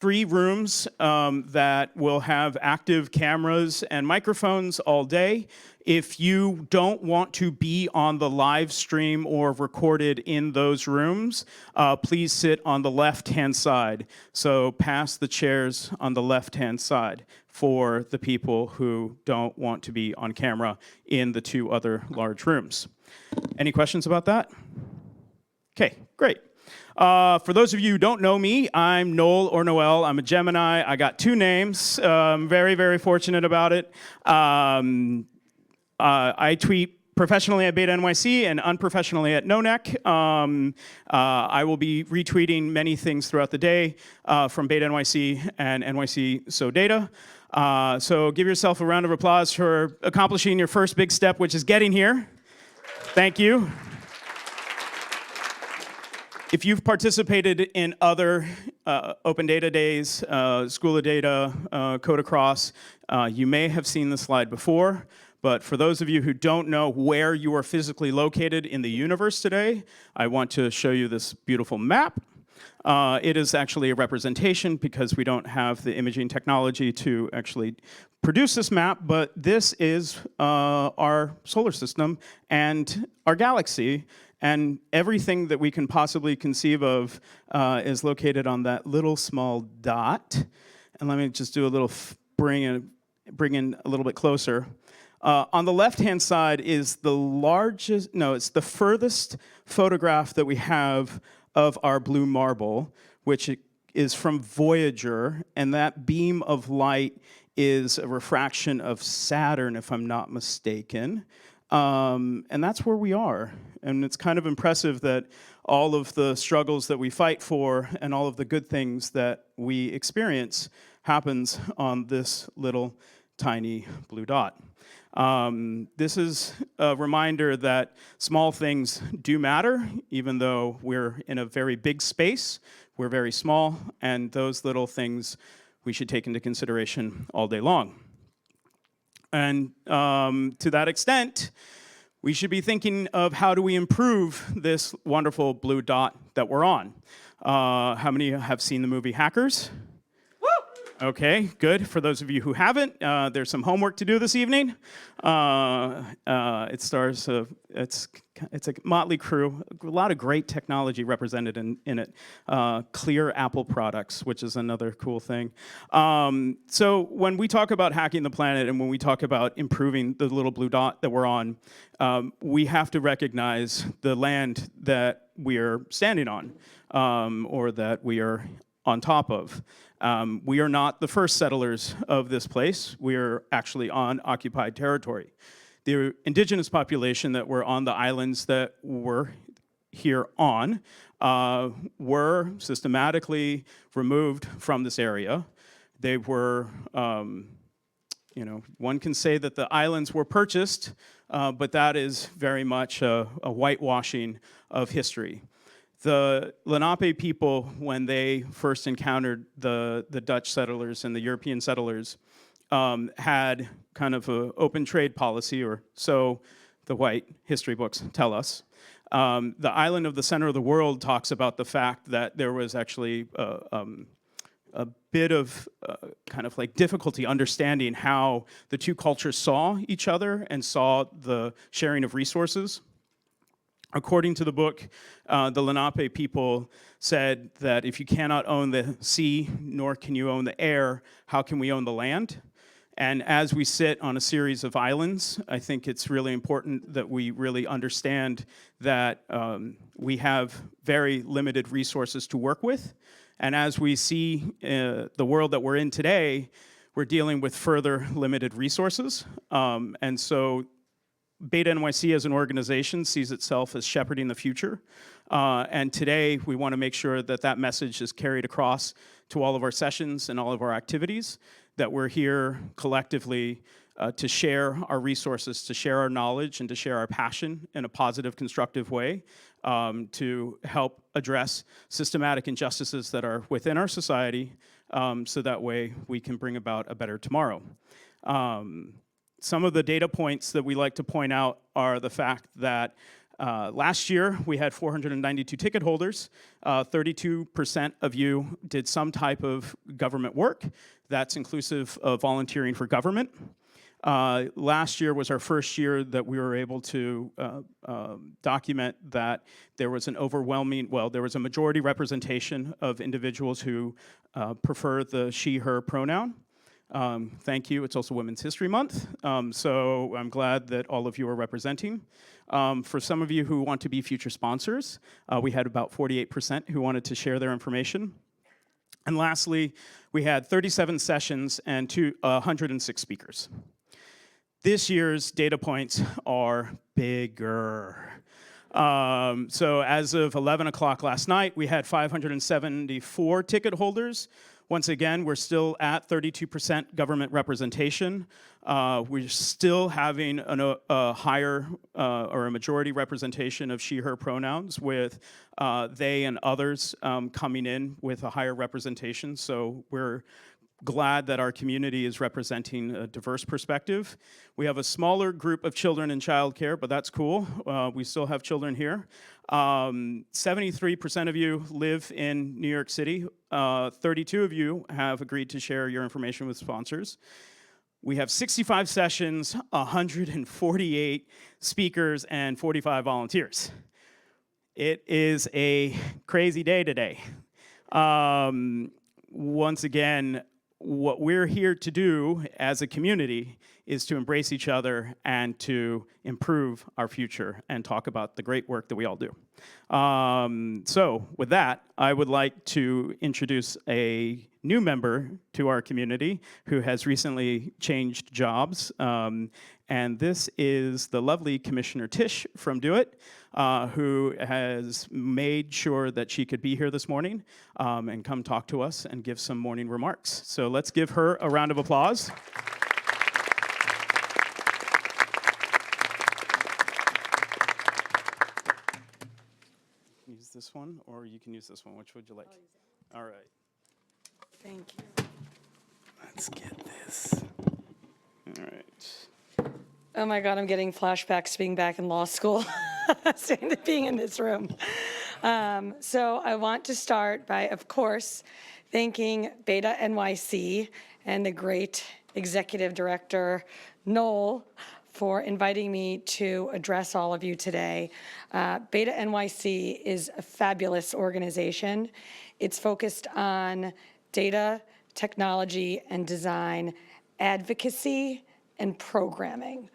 3 rooms that will have active cameras and microphones all day. If you don't want to be on the live stream or recorded in those rooms, please sit on the left-hand side. So pass the chairs on the left-hand side for the people who don't want to be on camera in the 2 other large rooms. Any questions about that? Okay, great. For those of you who don't know me, I'm Noel or Noel. I'm a Gemini. I got 2 names. Very, very fortunate about it. I tweet professionally at BetaNYC and unprofessionally at NoNec. I will be retweeting many things throughout the day from BetaNYC and NYC So Data. So give yourself a round of applause for accomplishing your first big step, which is getting here. Thank you. If you've participated in other Open Data Days, School of Data, Code Across, you may have seen this slide before, but for those of you who don't know where you are physically located in the universe today, I want to show you this beautiful map. It is actually a representation because we don't have the imaging technology to actually produce this map, but this is our solar system and our galaxy. And everything that we can possibly conceive of is located on that little small dot. And let me just do a little, bring in a little bit closer. On the left-hand side is the largest, no, it's the furthest photograph that we have of our blue marble, which is from Voyager. And that beam of light is a refraction of Saturn, if I'm not mistaken. And that's where we are. And it's kind of impressive that all of the struggles that we fight for and all of the good things that we experience happens on this little tiny blue dot. This is a reminder that small things do matter, even though we're in a very big space. We're very small, and those little things we should take into consideration all day long. And to that extent, we should be thinking of how do we improve this wonderful blue dot that we're on. How many have seen the movie Hackers? Woo! Okay, good. For those of you who haven't, there's some homework to do this evening. It stars, it's a motley crew, a lot of great technology represented in it. Clear Apple products, which is another cool thing. So when we talk about hacking the planet and when we talk about improving the little blue dot that we're on, we have to recognize the land that we are standing on, or that we are on top of. We are not the first settlers of this place. We are actually on occupied territory. The indigenous population that were on the islands that we're here on were systematically removed from this area. They were, one can say that the islands were purchased, but that is very much a whitewashing of history. The Lenape people, when they first encountered the Dutch settlers and the European settlers, had kind of an open trade policy, or so the white history books tell us. The island of the center of the world talks about the fact that there was actually a bit of kind of like difficulty understanding how the 2 cultures saw each other and saw the sharing of resources. According to the book, the Lenape people said that if you cannot own the sea, nor can you own the air, how can we own the land? And as we sit on a series of islands, I think it's really important that we really understand that we have very limited resources to work with. And as we see the world that we're in today, we're dealing with further limited resources. And so BetaNYC as an organization sees itself as shepherding the future. And today, we want to make sure that that message is carried across to all of our sessions and all of our activities, that we're here collectively to share our resources, to share our knowledge, and to share our passion in a positive, constructive way to help address systematic injustices that are within our society, so that way we can bring about a better tomorrow. Some of the data points that we like to point out are the fact that Last year, we had 492 ticket holders. 32% of you did some type of government work. That's inclusive of volunteering for government. Last year was our first year that we were able to document that there was an there was a majority representation of individuals who prefer the she, her pronoun. Thank you. It's also Women's History Month, so I'm glad that all of you are representing. For some of you who want to be future sponsors, we had about 48% who wanted to share their information. And lastly, we had 37 sessions and 106 speakers. This year's data points are bigger. So as of 11 o'clock last night, we had 574 ticket holders. Once again, we're still at 32% government representation. We're still having a higher or a majority representation of she, her pronouns with they and others coming in with a higher representation. So we're glad that our community is representing a diverse perspective. We have a smaller group of children in childcare, but that's cool. We still have children here. 73% of you live in New York City. 32 of you have agreed to share your information with sponsors. We have 65 sessions, 148 speakers, and 45 volunteers. It is a crazy day today. Once again, what we're here to do as a community is to embrace each other and to improve our future and talk about the great work that we all do. So with that, I would like to introduce a new member to our community who has recently changed jobs. And this is the lovely Commissioner Tisch from DoITT, who has made sure that she could be here this morning and come talk to us and give some morning remarks. So let's give her a round of applause. Use this one, or you can use this one. Which would you like? All right. Thank you. Let's get this. All right. Oh my God, I'm getting flashbacks to being back in law school, being in this room. So I want to start by, of course, thanking BetaNYC and the great executive director, Noel, for inviting me to address all of you today. BetaNYC is a fabulous organization. It's focused on data, technology, and design, advocacy, and programming,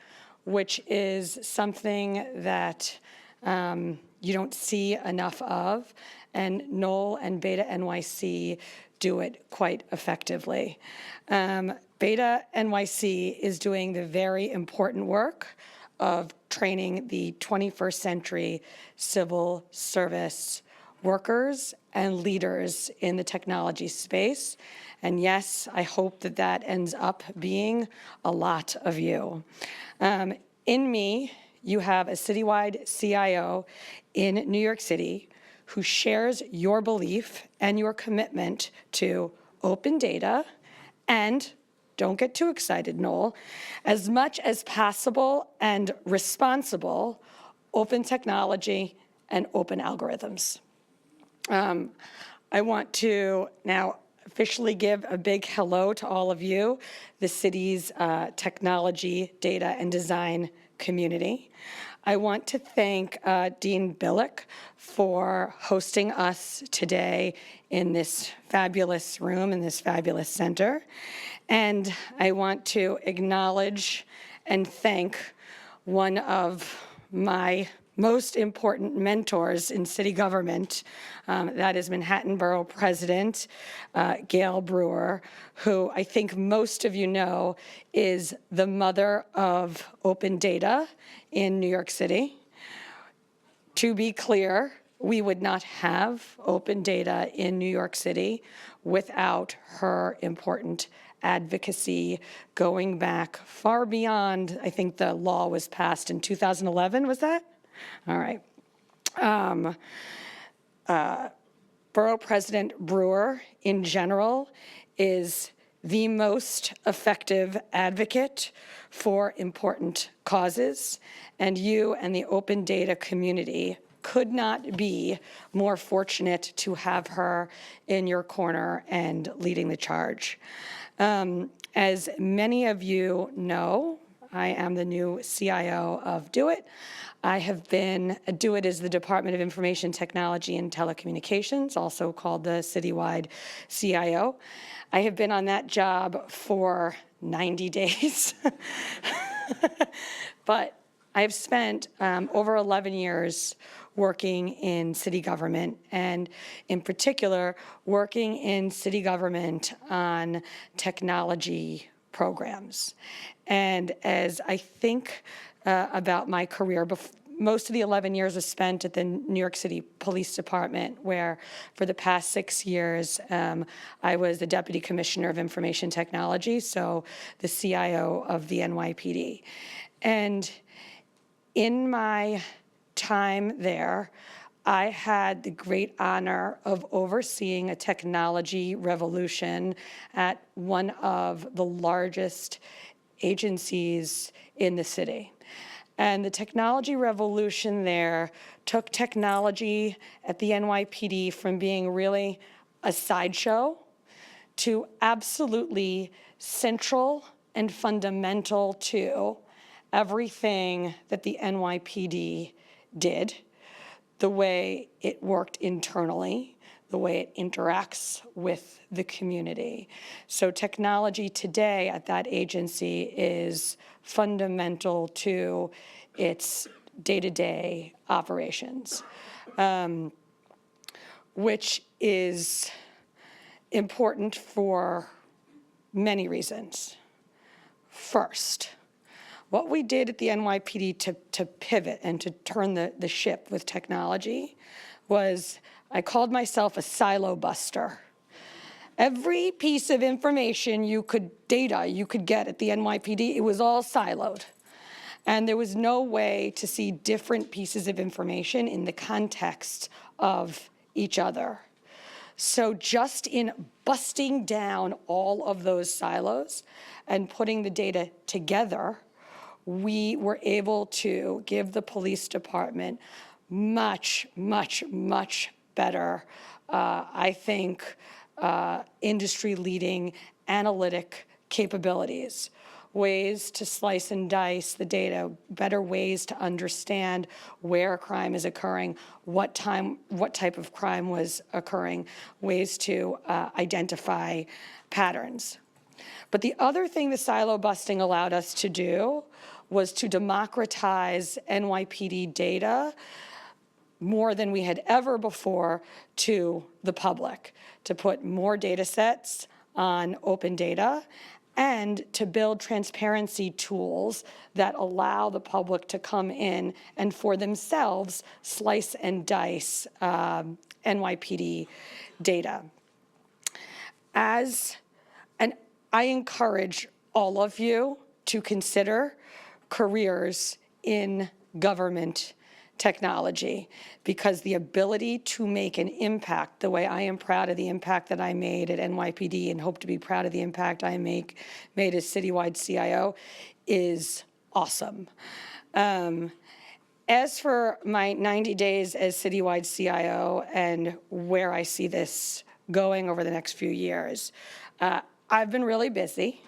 which is something that you don't see enough of, and Noel and BetaNYC do it quite effectively. BetaNYC is doing the very important work of training the 21st century civil service workers and leaders in the technology space. And yes, I hope that that ends up being a lot of you. In me, you have a citywide CIO in New York City who shares your belief and your commitment to open data and, don't get too excited, Noel, as much as possible and responsible open technology and open algorithms. I want to now officially give a big hello to all of you, the city's technology, data, and design community. I want to thank Dean Bilek for hosting us today in this fabulous room, in this fabulous center. And I want to acknowledge and thank one of my most important mentors in city government, that is Manhattan Borough President Gale Brewer, who I think most of you know is the mother of open data in New York City. To be clear, we would not have open data in New York City without her important advocacy going back far beyond, I think the law was passed in 2011, was that? All right. Borough President Brewer, in general, is the most effective advocate for important causes, and you and the open data community could not be more fortunate to have her in your corner and leading the charge. As many of you know, I am the new CIO of DoITT. DoITT is the Department of Information Technology and Telecommunications, also called the citywide CIO. I have been on that job for 90 days, but I've spent over 11 years working in city government, and in particular, working in city government on technology programs. And as I think about my career, most of the 11 years was spent at the New York City Police Department, where for the past 6 years, I was the Deputy Commissioner of Information Technology, so the CIO of the NYPD. And in my time there, I had the great honor of overseeing a technology revolution at one of the largest agencies in the city. And the technology revolution there took technology at the NYPD from being really a sideshow to absolutely central and fundamental to everything that the NYPD did, the way it worked internally, the way it interacts with the community. So technology today at that agency is fundamental to its day-to-day operations, which is important for many reasons. First, what we did at the NYPD to pivot and to turn the ship with technology was, I called myself a silo buster. Every piece of information data you could get at the NYPD, it was all siloed. And there was no way to see different pieces of information in the context of each other. So just in busting down all of those silos and putting the data together, we were able to give the police department much, much, much better, I think, industry-leading analytic capabilities, ways to slice and dice the data, better ways to understand where crime is occurring, what type of crime was occurring, ways to identify patterns. But the other thing the silo busting allowed us to do was to democratize NYPD data more than we had ever before to the public, to put more data sets on open data, and to build transparency tools that allow the public to come in and for themselves slice and dice NYPD data. And I encourage all of you to consider careers in government technology, because the ability to make an impact, the way I am proud of the impact that I made at NYPD and hope to be proud of the impact I made as citywide CIO, is awesome. As for my 90 days as citywide CIO and where I see this going over the next few years, I've been really busy.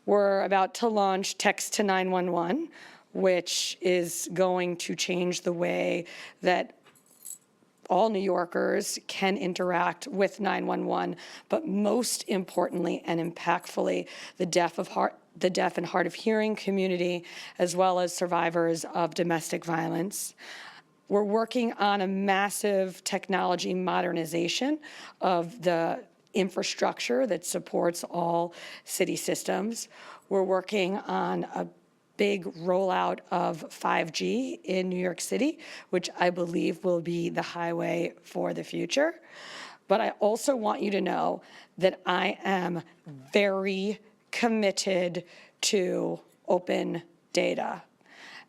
We're about to launch Text to 911, which is going to change the way that all New Yorkers can interact with 911, but most importantly and impactfully, the deaf and hard of hearing community, as well as survivors of domestic violence. We're working on a massive technology modernization of the infrastructure that supports all city systems. We're working on a big rollout of 5G in New York City, which I believe will be the highway for the future. But I also want you to know that I am very committed to open data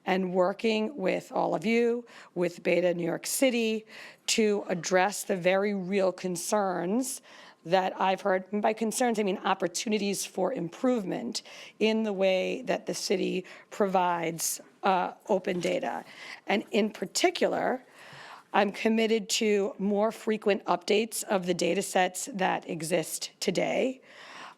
and working with all of you, with BetaNYC to address the very real concerns that I've heard, and by concerns, I mean opportunities for improvement in the way that the city provides open data. And in particular, I'm committed to more frequent updates of the data sets that exist today.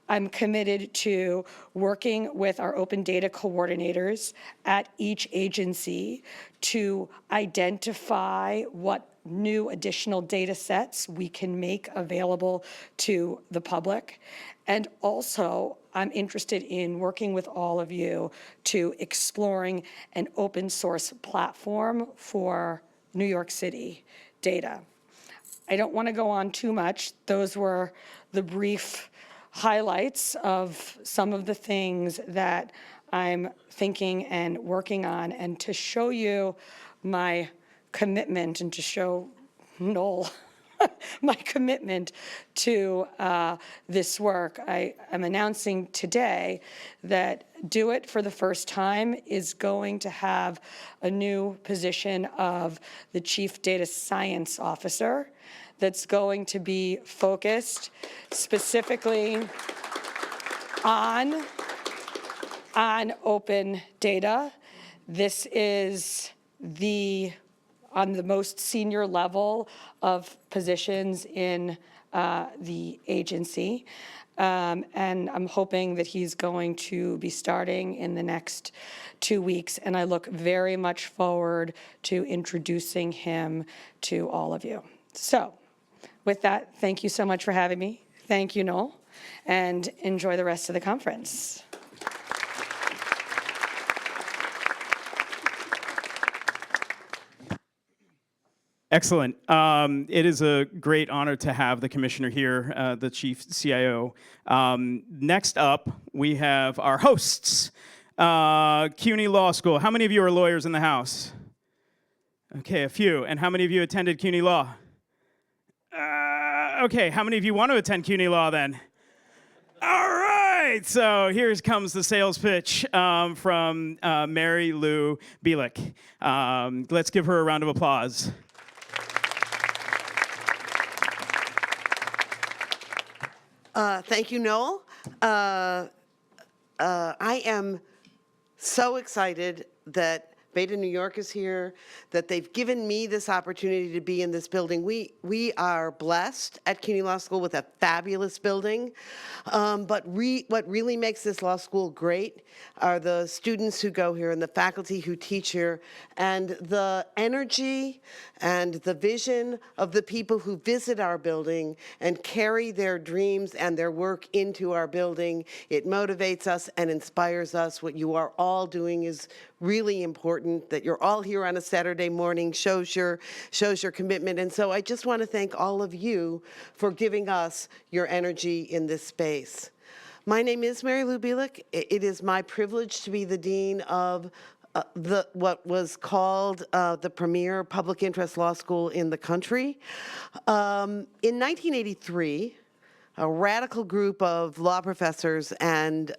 I'm committed to working with our open data coordinators at each agency to identify what new additional data sets we can make available to the public. And also, I'm interested in working with all of you to exploring an open source platform for New York City data. I don't want to go on too much. Those were the brief highlights of some of the things that I'm thinking and working on. And to show you my commitment and to show Noel my commitment to this work, I am announcing today that DoITT for the first time is going to have a new position of the Chief Data Science Officer that's going to be focused specifically on open data. This is on the most senior level of positions in the agency. And I'm hoping that he's going to be starting in the next 2 weeks. And I look very much forward to introducing him to all of you. So with that, thank you so much for having me. Thank you, Noel, and enjoy the rest of the conference. Excellent. It is a great honor to have the commissioner here, the chief CIO. Next up, we have our hosts, CUNY Law School. How many of you are lawyers in the house? Okay, a few. And how many of you attended CUNY Law? Okay, how many of you want to attend CUNY Law then? All right, so here comes the sales pitch from Mary Lu Bilek. Let's give her a round of applause. Thank you, Noel. I am so excited that BetaNY is here, that they've given me this opportunity to be in this building. We are blessed at CUNY Law School with a fabulous building, but what really makes this law school great are the students who go here and the faculty who teach here, and the energy and the vision of the people who visit our building and carry their dreams and their work into our building. It motivates us and inspires us. What you are all doing is really important. That you're all here on a Saturday morning shows your commitment. And so I just want to thank all of you for giving us your energy in this space. My name is Mary Lu Bilek. It is my privilege to be the dean of what was called the premier public interest law school in the country. In 1983, a radical group of law professors and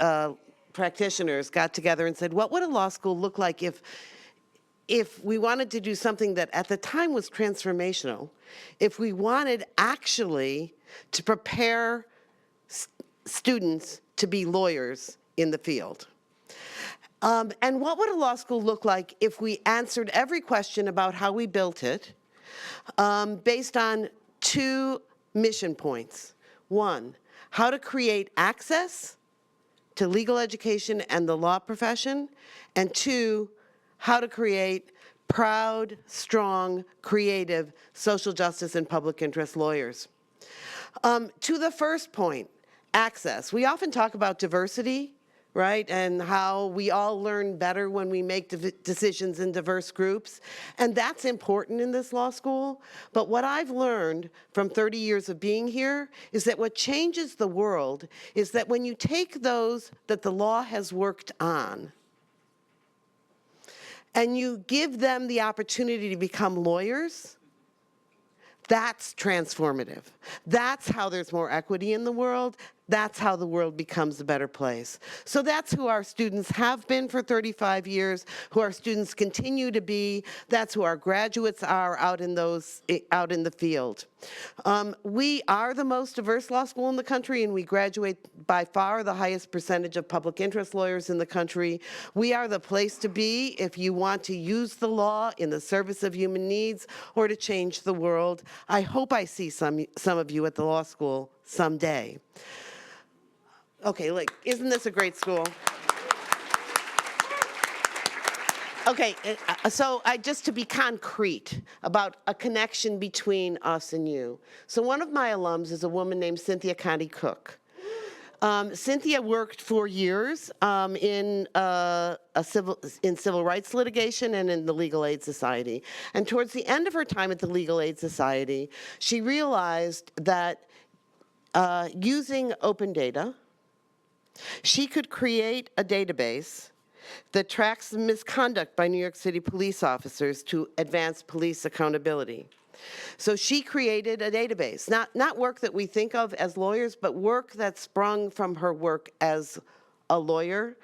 practitioners got together and said, what would a law school look like if we wanted to do something that at the time was transformational, if we wanted actually to prepare students to be lawyers in the field? And what would a law school look like if we answered every question about how we built it based on 2 mission points? 1, how to create access to legal education and the law profession, and 2, how to create proud, strong, creative social justice and public interest lawyers. To the first point, access. We often talk about diversity, right, and how we all learn better when we make decisions in diverse groups, and that's important in this law school. But what I've learned from 30 years of being here is that what changes the world is that when you take those that the law has worked on and you give them the opportunity to become lawyers, that's transformative. That's how there's more equity in the world. That's how the world becomes a better place. So that's who our students have been for 35 years, who our students continue to be. That's who our graduates are out in the field. We are the most diverse law school in the country, and we graduate by far the highest percentage of public interest lawyers in the country. We are the place to be if you want to use the law in the service of human needs or to change the world. I hope I see some of you at the law school someday. Okay, like, isn't this a great school? Okay, so just to be concrete about a connection between us and you. So one of my alums is a woman named Cynthia Conti Cook. Cynthia worked for years in civil rights litigation and in the Legal Aid Society. And towards the end of her time at the Legal Aid Society, she realized that using open data, she could create a database that tracks the misconduct by New York City police officers to advance police accountability. So she created a database, not work that we think of as lawyers, but work that sprung from her work as a lawyer,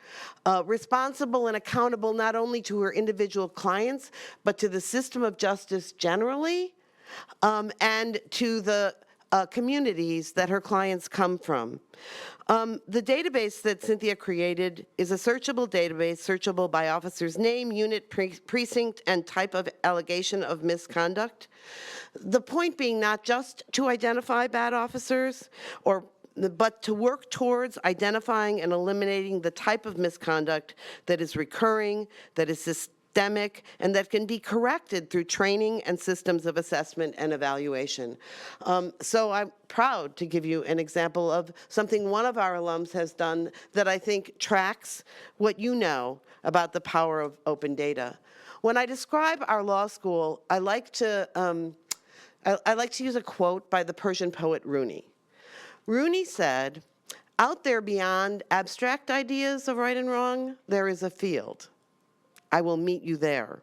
responsible and accountable not only to her individual clients, but to the system of justice generally, and to the communities that her clients come from. The database that Cynthia created is a searchable database, searchable by officer's name, unit, precinct, and type of allegation of misconduct. The point being not just to identify bad officers, but to work towards identifying and eliminating the type of misconduct that is recurring, that is systemic, and that can be corrected through training and systems of assessment and evaluation. So I'm proud to give you an example of something one of our alums has done that I think tracks what you know about the power of open data. When I describe our law school, I like to use a quote by the Persian poet Rumi. Rumi said, "Out there beyond abstract ideas of right and wrong, there is a field. I will meet you there."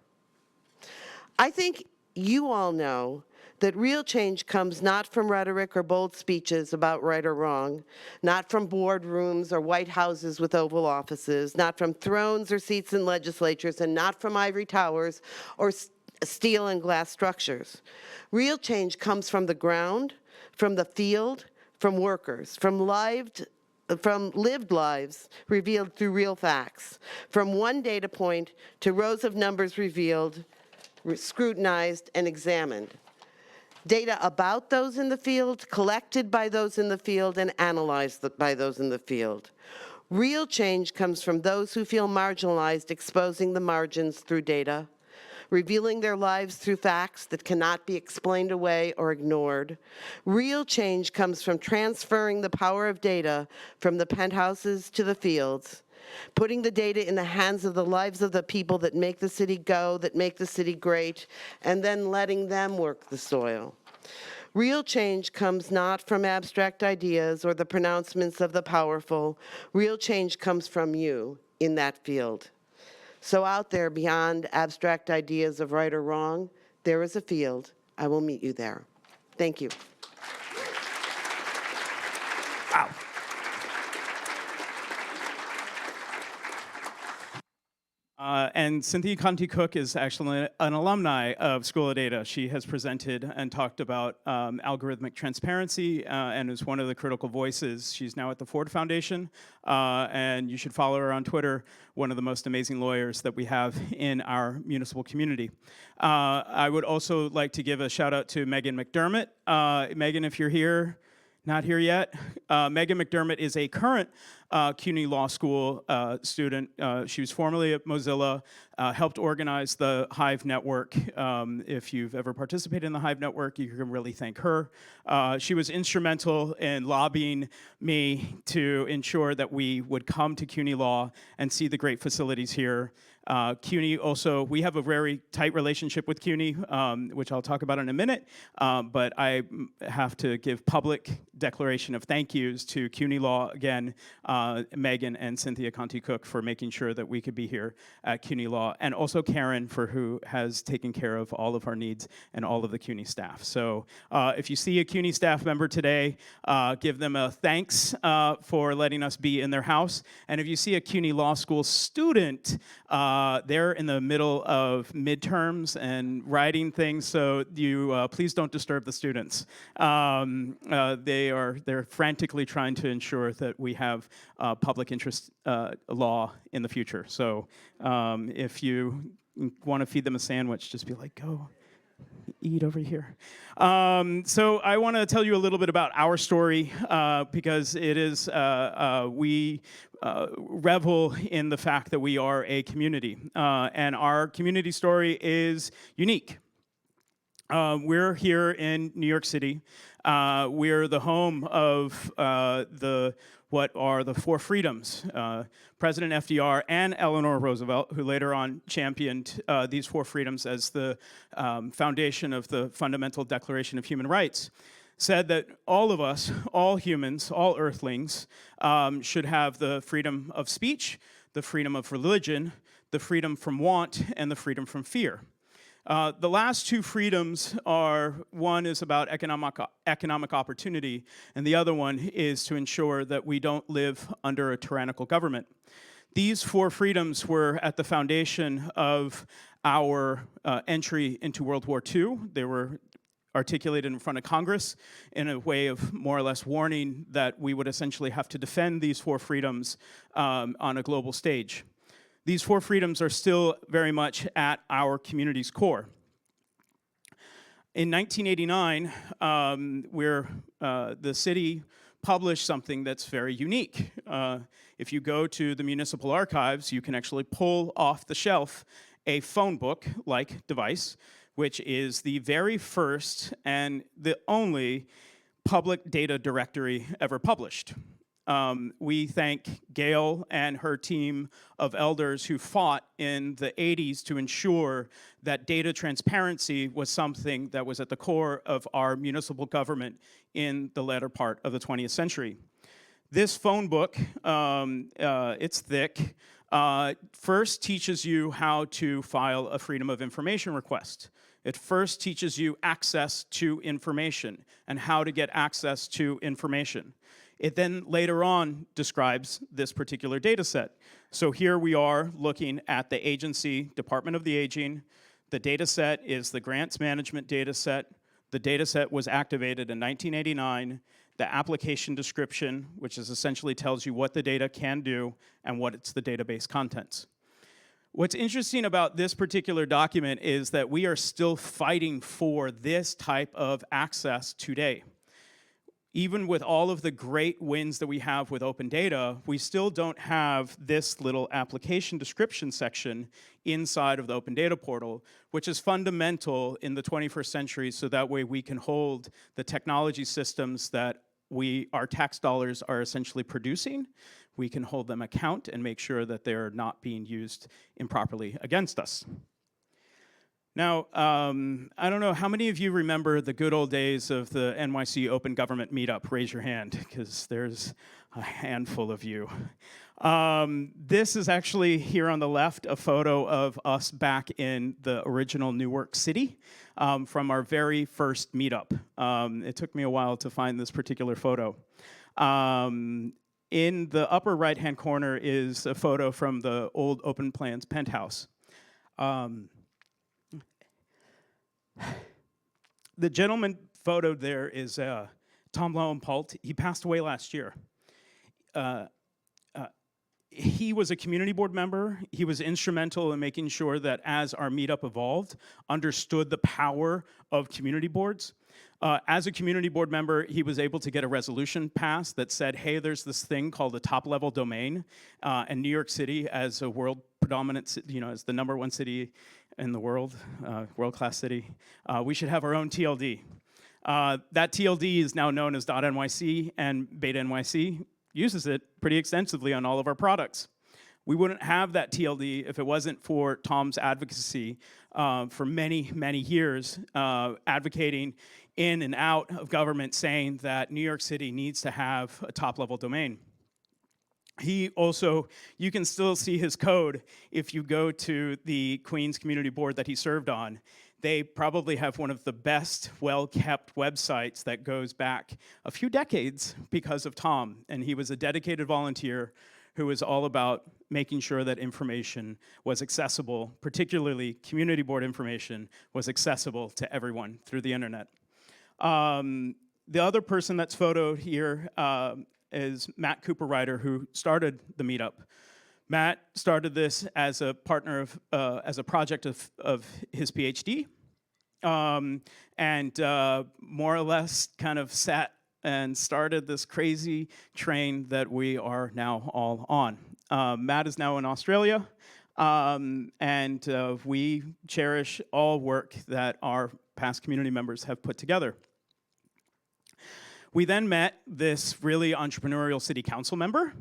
I think you all know that real change comes not from rhetoric or bold speeches about right or wrong, not from boardrooms or White Houses with Oval Offices, not from thrones or seats in legislatures, and not from ivory towers or steel and glass structures. Real change comes from the ground, from the field, from workers, from lived lives revealed through real facts, from one data point to rows of numbers revealed, scrutinized, and examined. Data about those in the field, collected by those in the field, and analyzed by those in the field. Real change comes from those who feel marginalized, exposing the margins through data, revealing their lives through facts that cannot be explained away or ignored. Real change comes from transferring the power of data from the penthouses to the fields, putting the data in the hands of the lives of the people that make the city go, that make the city great, and then letting them work the soil. Real change comes not from abstract ideas or the pronouncements of the powerful. Real change comes from you in that field. So out there, beyond abstract ideas of right or wrong, there is a field. I will meet you there. Thank you. Wow. And Cynthia Conti Cook is actually an alumni of School of Data. She has presented and talked about algorithmic transparency and is one of the critical voices. She's now at the Ford Foundation, and you should follow her on Twitter, one of the most amazing lawyers that we have in our municipal community. I would also like to give a shout out to Megan McDermott. Megan, if you're here, not here yet. Megan McDermott is a current CUNY Law School student. She was formerly at Mozilla, helped organize the Hive Network. If you've ever participated in the Hive Network, you can really thank her. She was instrumental in lobbying me to ensure that we would come to CUNY Law and see the great facilities here. CUNY also, we have a very tight relationship with CUNY, which I'll talk about in a minute, but I have to give public declaration of thank yous to CUNY Law again, Megan and Cynthia Conti Cook for making sure that we could be here at CUNY Law and also Karen, for who has taken care of all of our needs and all of the CUNY staff. So if you see a CUNY staff member today, give them a thanks for letting us be in their house. And if you see a CUNY Law School student, they're in the middle of midterms and writing things, so you please don't disturb the students. They're frantically trying to ensure that we have public interest law in the future. So if you want to feed them a sandwich, just be like, go eat over here. So I want to tell you a little bit about our story because it is, we revel in the fact that we are a community. And our community story is unique. We're here in New York City. We're the home of what are the four freedoms. President FDR and Eleanor Roosevelt, who later on championed these four freedoms as the foundation of the Fundamental Declaration of Human Rights, said that all of us, all humans, all earthlings, should have the freedom of speech, the freedom of religion, the freedom from want, and the freedom from fear. The last two freedoms are, one is about economic opportunity, and the other one is to ensure that we don't live under a tyrannical government. These four freedoms were at the foundation of our entry into World War II. They were articulated in front of Congress in a way of more or less warning that we would essentially have to defend these four freedoms on a global stage. These four freedoms are still very much at our community's core. In 1989, the city published something that's very unique. If you go to the municipal archives, you can actually pull off the shelf a phone book-like device, which is the very first and the only public data directory ever published. We thank Gale and her team of elders who fought in the 80s to ensure that data transparency was something that was at the core of our municipal government in the latter part of the 20th century. This phone book, it's thick, first teaches you how to file a Freedom of Information request. It first teaches you access to information and how to get access to information. It then later on describes this particular data set. So here we are looking at the agency, Department of the Aging. The data set is the grants management data set. The data set was activated in 1989. The application description, which is essentially tells you what the data can do and what it's the database contents. What's interesting about this particular document is that we are still fighting for this type of access today. Even with all of the great wins that we have with open data, we still don't have this little application description section inside of the open data portal, which is fundamental in the 21st century, so that way we can hold the technology systems that our tax dollars are essentially producing. We can hold them account and make sure that they're not being used improperly against us. Now, I don't know, how many of you remember the good old days of the NYC Open Government Meetup? Raise your hand, because there's a handful of you. This is actually, here on the left, a photo of us back in the original Newark City from our very first meetup. It took me a while to find this particular photo. In the upper right-hand corner is a photo from the old Open Plans penthouse. The gentleman photoed there is Tom Lowenpult. He passed away last year. He was a community board member. He was instrumental in making sure that as our meetup evolved, understood the power of community boards. As a community board member, he was able to get a resolution passed that said, hey, there's this thing called a top-level domain, and New York City, as a world predominant, as the #1 city in the world, world-class city, we should have our own TLD. That TLD is now known as .NYC, and BetaNYC uses it pretty extensively on all of our products. We wouldn't have that TLD if it wasn't for Tom's advocacy for many, many years, advocating in and out of government, saying that New York City needs to have a top-level domain. He also, you can still see his code if you go to the Queens Community Board that he served on. They probably have one of the best, well-kept websites that goes back a few decades because of Tom. And he was a dedicated volunteer who was all about making sure that information was accessible, particularly community board information was accessible to everyone through the internet. The other person that's photoed here is Matt Cooper-Ryder, who started the meetup. Matt started this as a partner of, as a project of his PhD, and more or less kind of sat and started this crazy train that we are now all on. Matt is now in Australia, and we cherish all work that our past community members have put together. We then met this really entrepreneurial city council member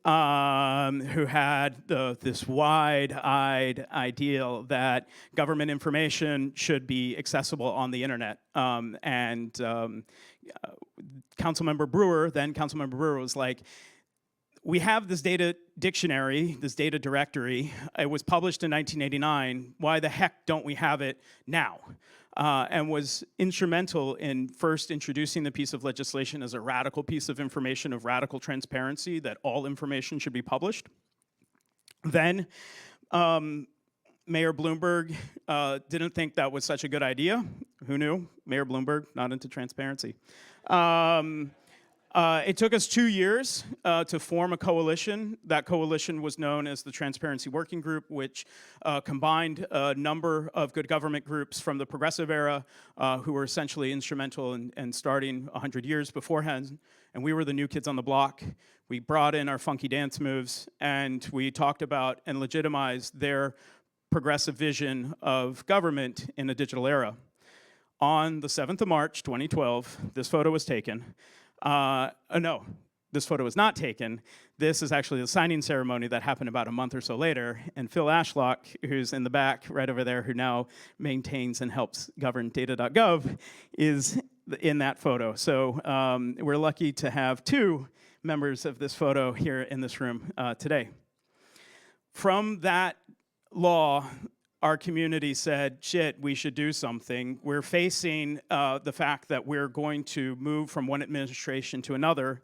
who had this wide-eyed ideal that government information should be accessible on the internet. Councilmember Brewer, then Councilmember Brewer, was like, we have this data dictionary, this data directory. It was published in 1989. Why the heck don't we have it now? And was instrumental in first introducing the piece of legislation as a radical piece of information of radical transparency, that all information should be published. Then Mayor Bloomberg didn't think that was such a good idea. Who knew? Mayor Bloomberg, not into transparency. It took us 2 years to form a coalition. That coalition was known as the Transparency Working Group, which combined a number of good government groups from the progressive era who were essentially instrumental in starting 100 years beforehand. And we were the new kids on the block. We brought in our funky dance moves, and we talked about and legitimized their progressive vision of government in a digital era. On the 7th of March, 2012, this photo was taken. No, this photo was not taken. This is actually the signing ceremony that happened about a month or so later. And Phil Ashlock, who's in the back right over there, who now maintains and helps govern data.gov, is in that photo. So we're lucky to have 2 members of this photo here in this room today. From that law, our community said, shit, we should do something. We're facing the fact that we're going to move from one administration to another,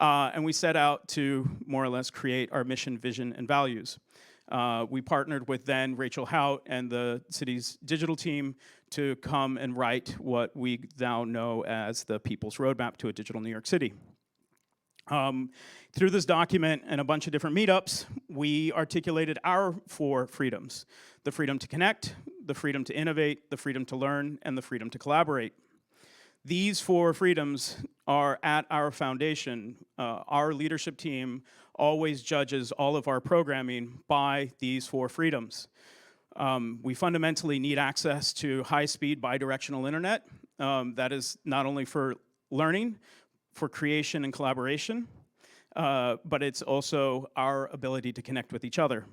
and we set out to more or less create our mission, vision, and values. We partnered with then Rachel Hout and the city's digital team to come and write what we now know as the People's Roadmap to a Digital New York City. Through this document and a bunch of different meetups, we articulated our 4 freedoms: the freedom to connect, the freedom to innovate, the freedom to learn, and the freedom to collaborate. These 4 freedoms are at our foundation. Our leadership team always judges all of our programming by these 4 freedoms. We fundamentally need access to high-speed bidirectional internet. That is not only for learning, for creation and collaboration, but it's also our ability to connect with each other.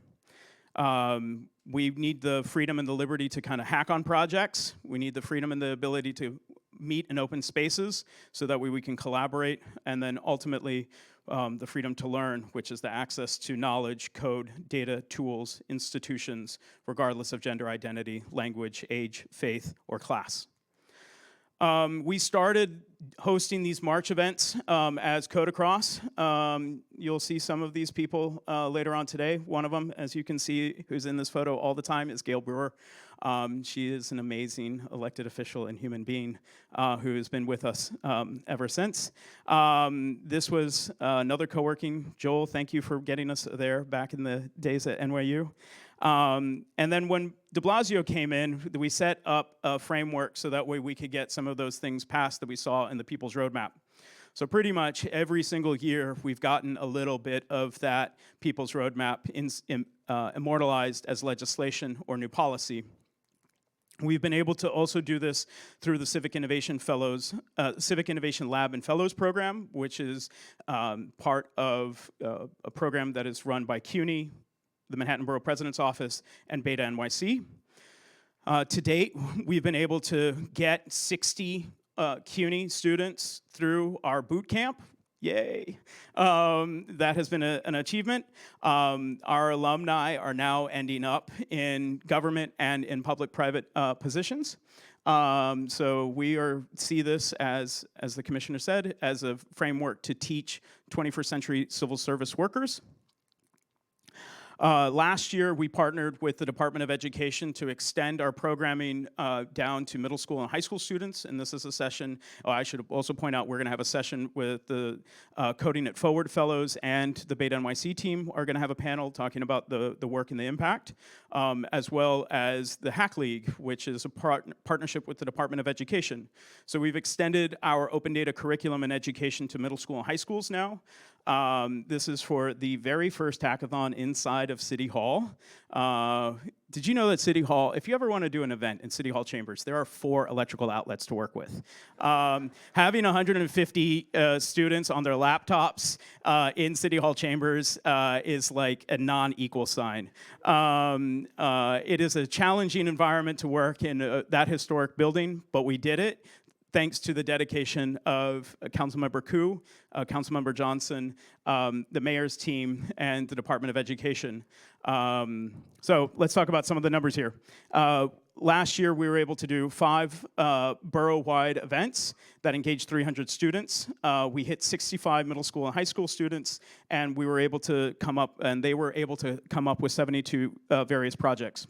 We need the freedom and the liberty to kind of hack on projects. We need the freedom and the ability to meet in open spaces so that we can collaborate, and then ultimately the freedom to learn, which is the access to knowledge, code, data, tools, institutions, regardless of gender identity, language, age, faith, or class. We started hosting these March events as Code Across. You'll see some of these people later on today. One of them, as you can see, who's in this photo all the time, is Gale Brewer. She is an amazing elected official and human being who has been with us ever since. This was another co-working. Joel, thank you for getting us there back in the days at NYU. And then when de Blasio came in, we set up a framework so that way we could get some of those things passed that we saw in the People's Roadmap. So pretty much every single year, we've gotten a little bit of that People's Roadmap immortalized as legislation or new policy. We've been able to also do this through the Civic Innovation Fellows, Civic Innovation Lab and Fellows program, which is part of a program that is run by CUNY, the Manhattan Borough President's Office, and BetaNYC. To date, we've been able to get 60 CUNY students through our boot camp, Yay. That has been an achievement. Our alumni are now ending up in government and in public-private positions. So we see this as the commissioner said, as a framework to teach 21st century civil service workers. Last year, we partnered with the Department of Education to extend our programming down to middle school and high school students, and this is a session, I should also point out we're gonna have a session with the Coding It Forward Fellows, and the BetaNYC team are gonna have a panel talking about the work and the impact, as well as the Hack League, which is a partnership with the Department of Education. So we've extended our open data curriculum and education to middle school and high schools now. This is for the very first hackathon inside of City Hall. Did you know that City Hall, if you ever want to do an event in City Hall chambers, there are 4 electrical outlets to work with. Having 150 students on their laptops in City Hall chambers is like a non-equal sign. It is a challenging environment to work in that historic building, but we did it. Thanks to the dedication of Councilmember Koo, Councilmember Johnson, the mayor's team, and the Department of Education. So let's talk about some of the numbers here. Last year, we were able to do 5 borough-wide events that engaged 300 students. We hit 65 middle school and high school students, and we were able to come up, and they were able to come up with 72 various projects.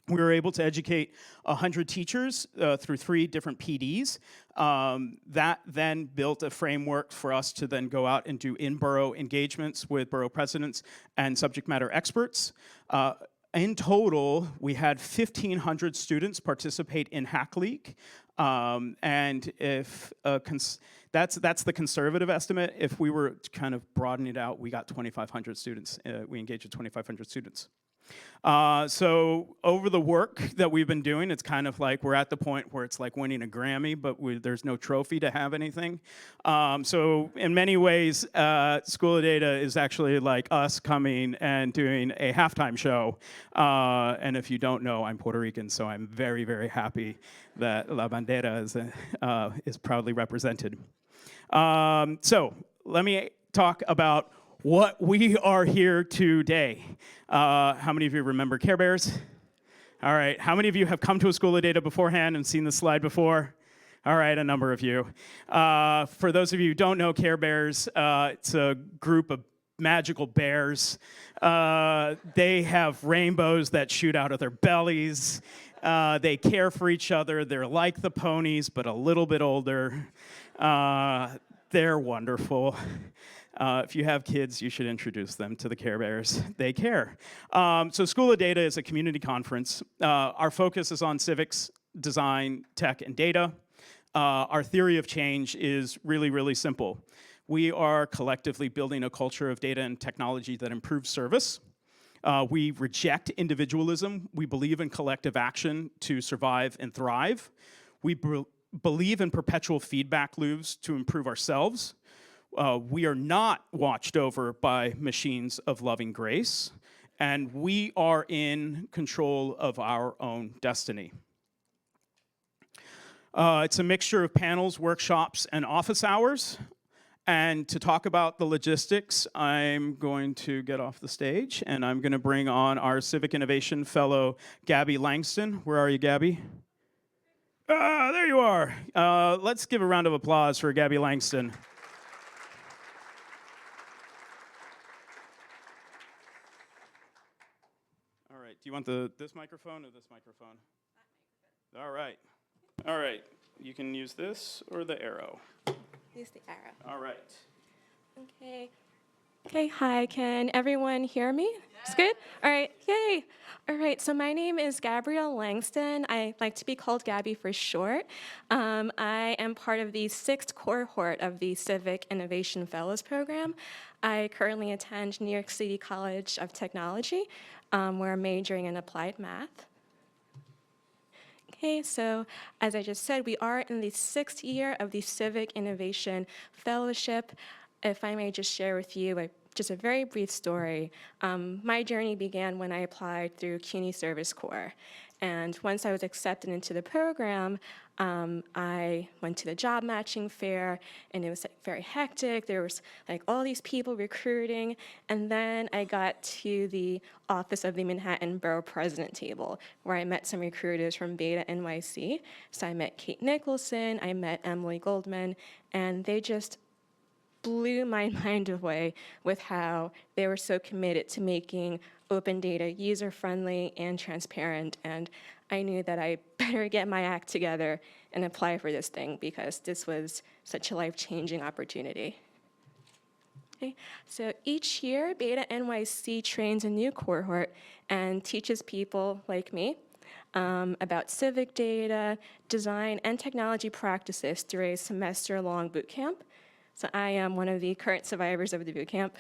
We were able to educate 100 teachers through 3 different PDs. That then built a framework for us to then go out and do in-borough engagements with borough presidents and subject matter experts. In total, we had 1,500 students participate in Hack League. And if that's the conservative estimate. If we were to kind of broaden it out, we got 2,500 students. We engaged with 2,500 students. So over the work that we've been doing, it's kind of like we're at the point where it's like winning a Grammy, but there's no trophy to have anything. So in many ways, School of Data is actually like us coming and doing a halftime show. And if you don't know, I'm Puerto Rican, so I'm very, very happy that La Bandera is proudly represented. So let me talk about what we are here today. How many of you remember Care Bears? All right, how many of you have come to a School of Data beforehand and seen this slide before? All right, a number of you. For those of you who don't know Care Bears, it's a group of magical bears. They have rainbows that shoot out of their bellies. They care for each other. They're like the ponies, but a little bit older. They're wonderful. If you have kids, you should introduce them to the Care Bears. They care. So School of Data is a community conference. Our focus is on civics, design, tech, and data. Our theory of change is really, really simple. We are collectively building a culture of data and technology that improves service. We reject individualism. We believe in collective action to survive and thrive. We believe in perpetual feedback loops to improve ourselves. We are not watched over by machines of loving grace, and we are in control of our own destiny. It's a mixture of panels, workshops, and office hours. And to talk about the logistics, I'm going to get off the stage, and I'm going to bring on our Civic Innovation Fellow, Gabby Langston. Where are you, Gabby? There you are. Let's give a round of applause for Gabby Langston. Do you want this microphone or this microphone? That microphone. All right. All right. You can use this or the arrow. Use the arrow. All right. Okay. Okay, hi. Can everyone hear me? It's good? All right. Yay. All right. So my name is Gabrielle Langston. I like to be called Gabby for short. I am part of the 6th cohort of the Civic Innovation Fellows Program. I currently attend New York City College of Technology, where I'm majoring in applied math. Okay, so as I just said, we are in the 6th year of the Civic Innovation Fellowship. If I may just share with you just a very brief story. My journey began when I applied through CUNY Service Corps. And once I was accepted into the program, I went to the job matching fair, and it was very hectic. There was like all these people recruiting, and then I got to the office of the Manhattan Borough President table, where I met some recruiters from BetaNYC. So I met Kate Nicholson, I met Emily Goldman, and they just blew my mind away with how they were so committed to making open data user-friendly and transparent, and I knew that I better get my act together and apply for this thing because this was such a life-changing opportunity. Okay. So each year, BetaNYC trains a new cohort and teaches people like me about civic data, design, and technology practices through a semester-long boot camp. So I am one of the current survivors of the boot camp.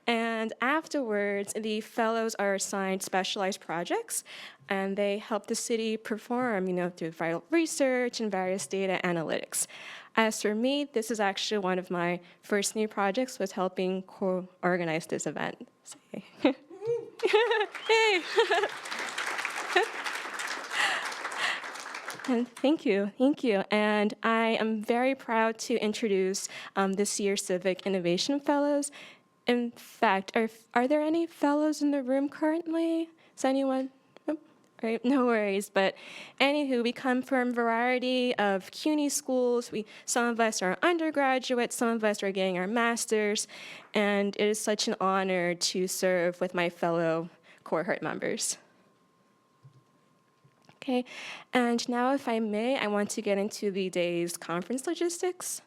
And afterwards, the fellows are assigned specialized projects, and they help the city perform, through vital research and various data analytics. As for me, this is actually one of my first new projects, was helping co-organize this event. So, hey. And thank you. And I am very proud to introduce this year's Civic Innovation Fellows. In fact, are there any fellows in the room currently? Is anyone? Nope. All right, no worries. But anywho, we come from a variety of CUNY schools. Some of us are undergraduates, some of us are getting our masters, and it is such an honor to serve with my fellow cohort members. Okay, and now if I may, I want to get into the day's conference logistics.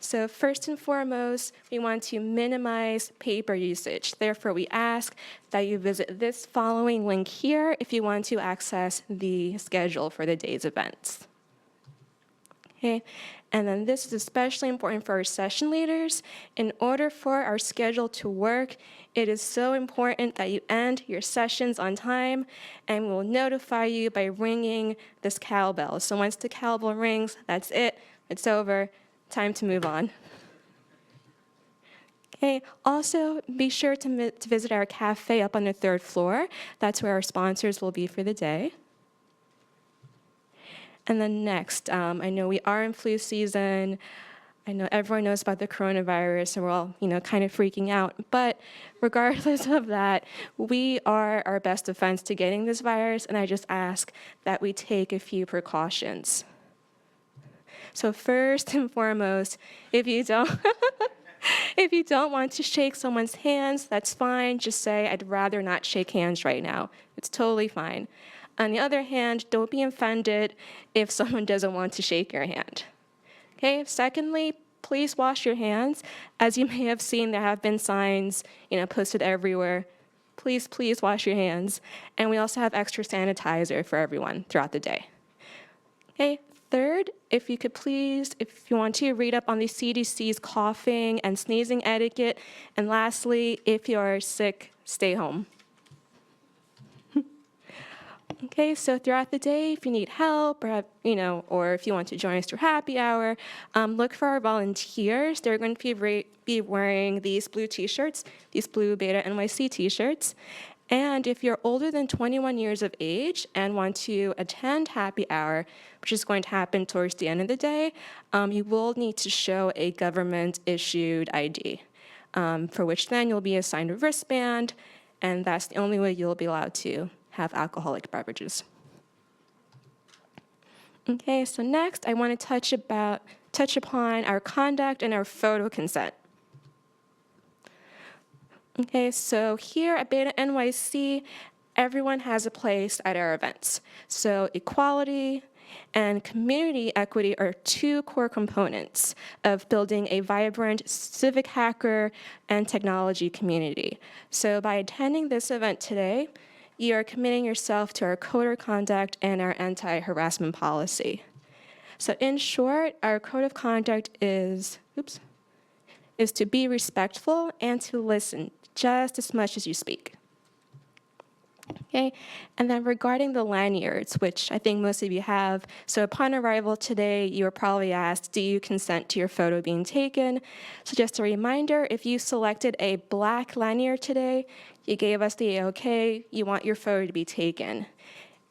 So first and foremost, we want to minimize paper usage. Therefore, we ask that you visit this following link here if you want to access the schedule for the day's events. Okay, and then this is especially important for our session leaders. In order for our schedule to work, it is so important that you end your sessions on time, and we'll notify you by ringing this cowbell. So once the cowbell rings, that's it, it's over. Time to move on. Okay, also be sure to visit our cafe up on the 3rd floor. That's where our sponsors will be for the day. And then next, I know we are in flu season. I know everyone knows about the coronavirus, and we're all, kind of freaking out. But regardless of that, we are our best defense to getting this virus, and I just ask that we take a few precautions. So first and foremost, if you don't want to shake someone's hands, that's fine. Just say, I'd rather not shake hands right now. It's totally fine. On the other hand, don't be offended if someone doesn't want to shake your hand. Okay, secondly, please wash your hands. As you may have seen, there have been signs, posted everywhere. Please wash your hands. And we also have extra sanitizer for everyone throughout the day. Okay. Third, if you could please, if you want to, read up on the CDC's coughing and sneezing etiquette. And lastly, if you are sick, stay home. Okay, so throughout the day, if you need help, or or if you want to join us through happy hour, look for our volunteers. They're going to be wearing these blue T-shirts, these blue BetaNYC T-shirts. And if you're older than 21 years of age and want to attend happy hour, which is going to happen towards the end of the day, you will need to show a government-issued ID, for which then you'll be assigned a wristband, and that's the only way you'll be allowed to have alcoholic beverages. Okay, so next I want to touch upon our conduct and our photo consent. Okay, so here at BetaNYC, everyone has a place at our events. So equality and community equity are two core components of building a vibrant civic hacker and technology community. So by attending this event today, you are committing yourself to our code of conduct and our anti-harassment policy. So in short, our code of conduct is to be respectful and to listen just as much as you speak. Okay, and then regarding the lanyards, which I think most of you have, so upon arrival today, you were probably asked, do you consent to your photo being taken? So just a reminder, if you selected a black lanyard today, you gave us the okay, you want your photo to be taken.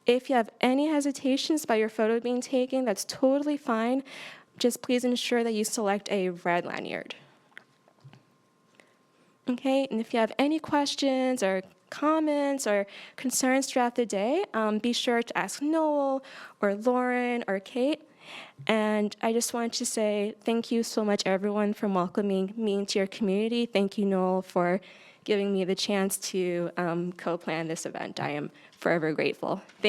If you have any hesitations about your photo being taken, that's totally fine. Just please ensure that you select a red lanyard. Okay, and if you have any questions or comments or concerns throughout the day, be sure to ask Noel or Lauren or Kate. And I just want to say thank you so much, everyone, for welcoming me into your community. Thank you, Noel, for giving me the chance to co-plan this event. I am forever grateful.